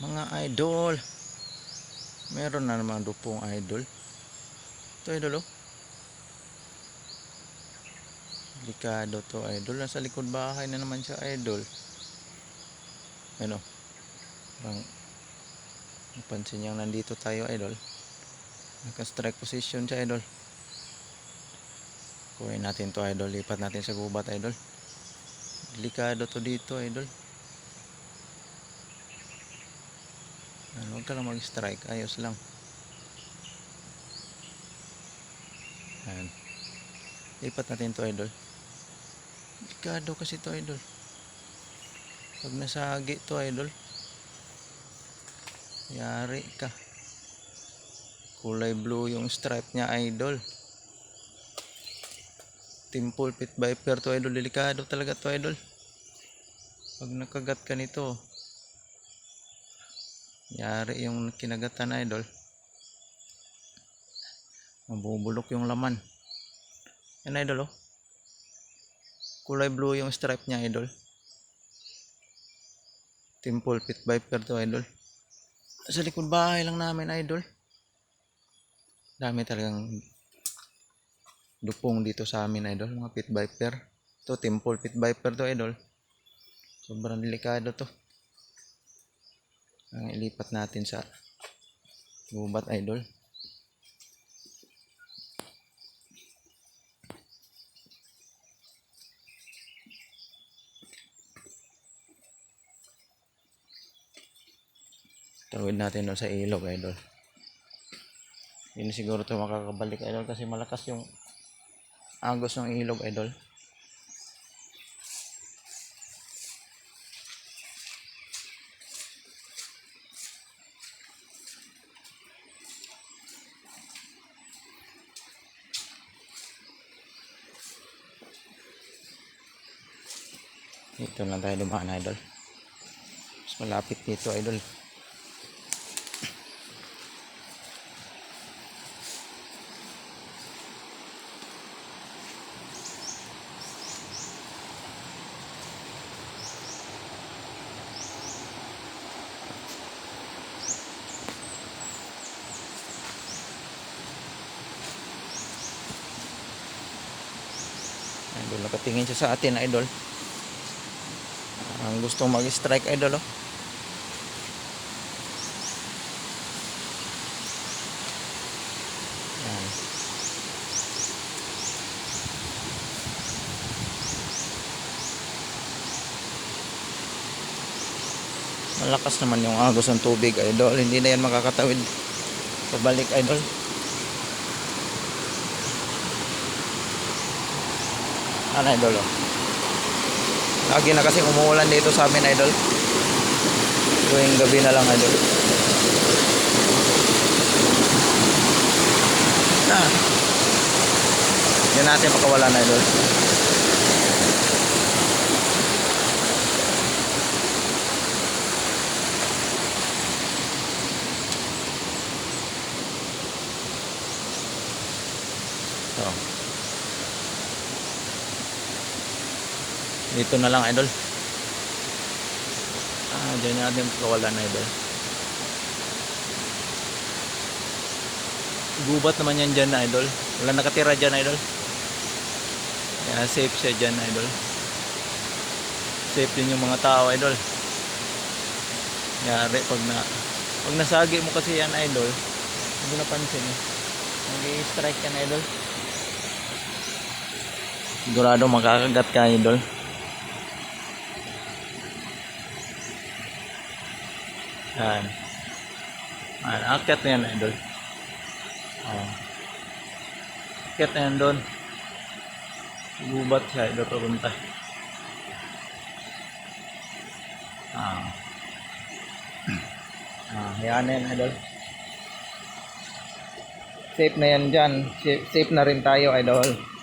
Mga idol, meron na naman dupong idol. Ito idol oh. Delikado to idol. Nasa likod bahay na naman siya idol. Ano? Bang napansin niyang nandito tayo idol. Naka-strike position siya idol. Kunin natin to idol. Lipat natin sa gubat idol. Delikado to dito idol. Huwag ka lang mag-strike. Ayos lang. Ayan. Lipat natin to idol. Delikado kasi to idol. Pag nasagi to idol, yari ka. Kulay blue yung stripe niya idol. Temple Pit Viper to idol. Delikado talaga to idol. Pag nakagat ka nito, yari yung kinagatan idol. Mabubulok yung laman. Yan idol oh. Kulay blue yung stripe niya idol. Temple Pit Viper to idol. Sa likod bahay lang namin idol. Dami talagang dupong dito sa amin idol. Mga Pit Viper. Ito Temple Pit Viper to idol. Sobrang delikado to. Ang ilipat natin sa gubat idol. Tawid natin doon sa ilog idol. Hindi siguro to makakabalik idol kasi malakas yung agos ng ilog idol. Dito lang tayo dumaan idol. Mas malapit dito idol. Idol, nakatingin siya sa atin idol. Ang gustong mag-strike idol oh. Yan. Malakas naman yung agos ng tubig idol. Hindi na yan makakatawid pabalik idol. Ano idol oh. Lagi na kasi umuulan dito sa amin idol. Tuwing gabi na lang idol. Hindi natin makawalan idol. So, dito na lang idol. Diyan natin makawalan idol. Gubat naman yan dyan idol. Wala nakatira dyan idol. Kaya safe siya dyan idol. Safe din yung mga tao idol. Yari pag nasagi mo kasi yan idol, hindi mo napansin eh. Nag-i-strike yan idol. Sigurado makakagat ka idol. Yan. Akyat na yan idol. Akyat na yan doon. Gubat siya idol papunta. Hayaan na yan idol. Safe na yan dyan. Safe na rin tayo idol.